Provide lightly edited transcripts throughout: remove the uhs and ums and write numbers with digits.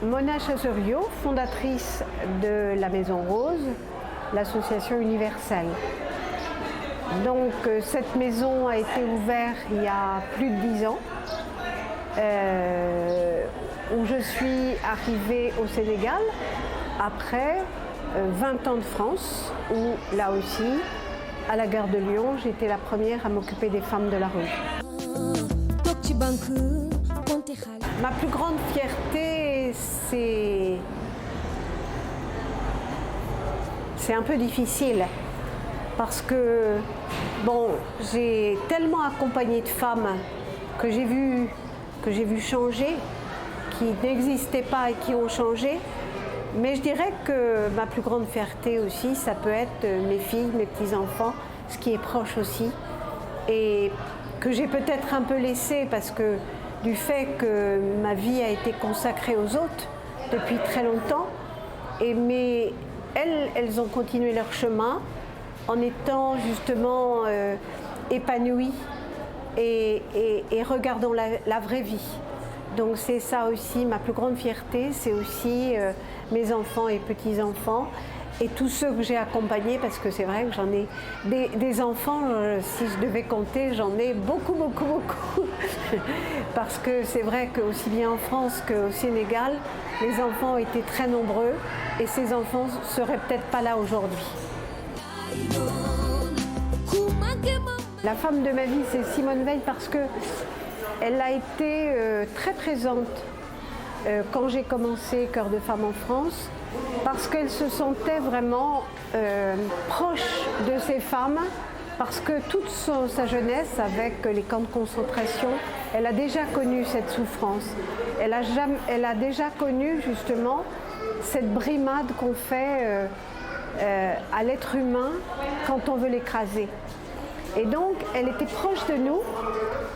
Mona Chasseuriot, fondatrice de la Maison Rose, l'association universelle. Donc cette maison a été ouverte il y a plus de 10 ans, où je suis arrivée au Sénégal après 20 ans de France, où là aussi, à la gare de Lyon, j'étais la première à m'occuper des femmes de la rue. Ma plus grande fierté, c'est un peu difficile parce que bon, j'ai tellement accompagné de femmes que j'ai vu changer, qui n'existaient pas et qui ont changé. Mais je dirais que ma plus grande fierté aussi, ça peut être mes filles, mes petits-enfants, ce qui est proche aussi, et que j'ai peut-être un peu laissé parce que du fait que ma vie a été consacrée aux autres depuis très longtemps, mais elles ont continué leur chemin en étant justement épanouies et regardant la vraie vie. Donc c'est ça aussi, ma plus grande fierté, c'est aussi mes enfants et petits-enfants et tous ceux que j'ai accompagnés, parce que c'est vrai que j'en ai des enfants, si je devais compter, j'en ai beaucoup. Parce que c'est vrai qu'aussi bien en France qu'au Sénégal, les enfants ont été très nombreux et ces enfants ne seraient peut-être pas là aujourd'hui. La femme de ma vie, c'est Simone Veil parce que elle a été très présente quand j'ai commencé Cœur de Femme en France, parce qu'elle se sentait vraiment proche de ces femmes, parce que toute sa jeunesse, avec les camps de concentration, elle a déjà connu cette souffrance. Elle a déjà connu justement cette brimade qu'on fait à l'être humain quand on veut l'écraser. Et donc, elle était proche de nous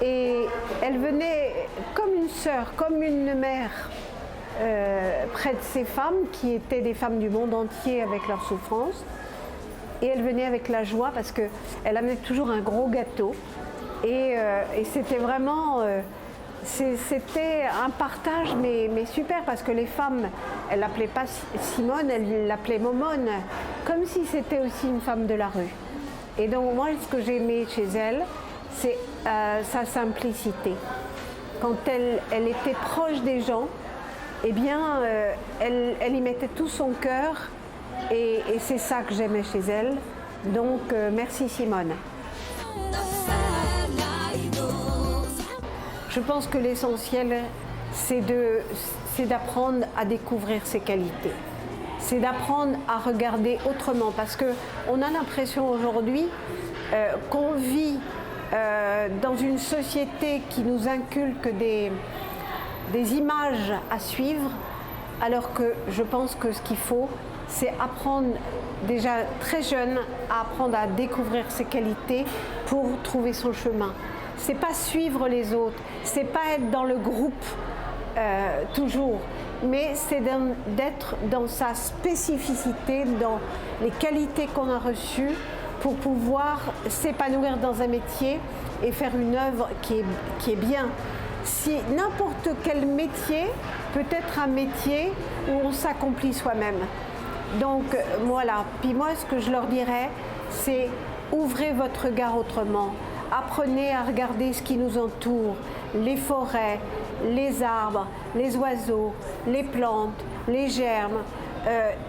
et elle venait comme une sœur, comme une mère près de ces femmes qui étaient des femmes du monde entier avec leurs souffrances. Et elle venait avec la joie parce qu'elle amenait toujours un gros gâteau. Et c'était vraiment, c'était un partage mais super parce que les femmes, elle l'appelait pas Simone, elle l'appelait Momone, comme si c'était aussi une femme de la rue. Et donc moi, ce que j'aimais chez elle, c'est sa simplicité. Quand elle était proche des gens, eh bien, elle y mettait tout son cœur et c'est ça que j'aimais chez elle. Donc, merci Simone. Je pense que l'essentiel, c'est d'apprendre à découvrir ses qualités. C'est d'apprendre à regarder autrement parce qu'on a l'impression aujourd'hui qu'on vit dans une société qui nous inculque des images à suivre, alors que je pense que ce qu'il faut, c'est apprendre déjà très jeune à apprendre à découvrir ses qualités pour trouver son chemin. C'est pas suivre les autres, c'est pas être dans le groupe toujours, mais c'est d'être dans sa spécificité, dans les qualités qu'on a reçues pour pouvoir s'épanouir dans un métier et faire une œuvre qui est bien. Si n'importe quel métier peut être un métier où on s'accomplit soi-même. Donc voilà, puis moi ce que je leur dirais, c'est ouvrez votre regard autrement. Apprenez à regarder ce qui nous entoure, les forêts, les arbres, les oiseaux, les plantes, les germes,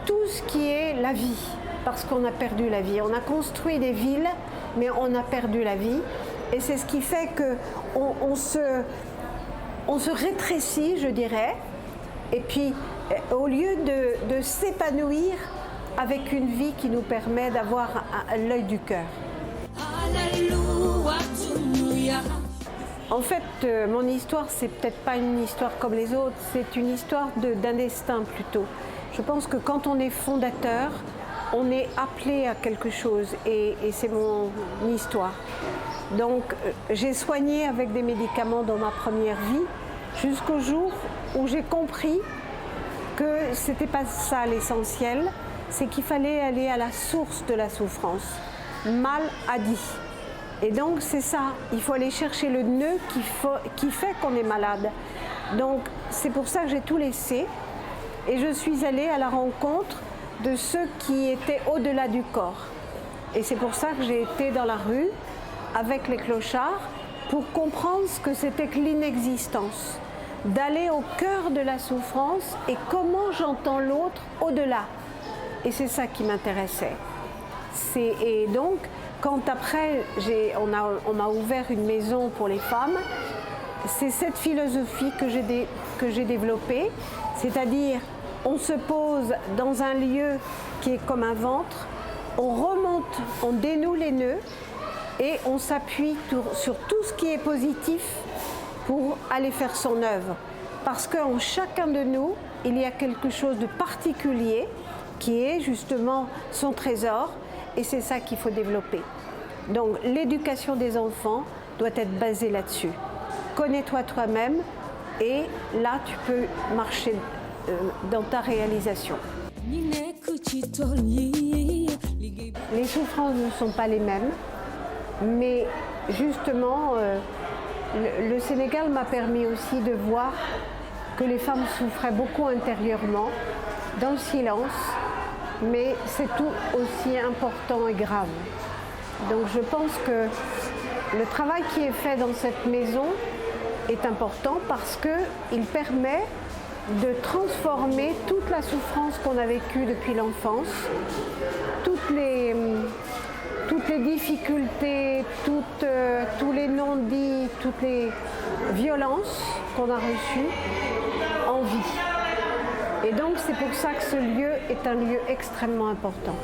tout ce qui est la vie, parce qu'on a perdu la vie. On a construit des villes, mais on a perdu la vie. Et c'est ce qui fait qu'on se rétrécit, je dirais, et puis au lieu de s'épanouir avec une vie qui nous permet d'avoir l'œil du cœur. En fait, mon histoire, c'est peut-être pas une histoire comme les autres, c'est une histoire d'un destin plutôt. Je pense que quand on est fondateur, on est appelé à quelque chose et c'est mon histoire. Donc, j'ai soigné avec des médicaments dans ma première vie jusqu'au jour où j'ai compris que c'était pas ça l'essentiel, c'est qu'il fallait aller à la source de la souffrance. Mal a dit. Et donc c'est ça, il faut aller chercher le nœud qui fait qu'on est malade. Donc c'est pour ça que j'ai tout laissé et je suis allée à la rencontre de ceux qui étaient au-delà du corps. Et c'est pour ça que j'ai été dans la rue avec les clochards pour comprendre ce que c'était que l'inexistence, d'aller au cœur de la souffrance et comment j'entends l'autre au-delà. Et c'est ça qui m'intéressait. Et donc, quand après on m'a ouvert une maison pour les femmes, c'est cette philosophie que j'ai développée, c'est-à-dire on se pose dans un lieu qui est comme un ventre, on remonte, on dénoue les nœuds et on s'appuie sur tout ce qui est positif pour aller faire son œuvre. Parce qu'en chacun de nous, il y a quelque chose de particulier qui est justement son trésor et c'est ça qu'il faut développer. Donc l'éducation des enfants doit être basée là-dessus. Connais-toi toi-même et là tu peux marcher dans ta réalisation. Les souffrances ne sont pas les mêmes, mais justement le Sénégal m'a permis aussi de voir que les femmes souffraient beaucoup intérieurement, dans le silence, mais c'est tout aussi important et grave. Donc je pense que le travail qui est fait dans cette maison est important parce qu'il permet de transformer toute la souffrance qu'on a vécue depuis l'enfance, toutes les difficultés, tous les non-dits, toutes les violences qu'on a reçues en vie. Et donc c'est pour ça que ce lieu est un lieu extrêmement important.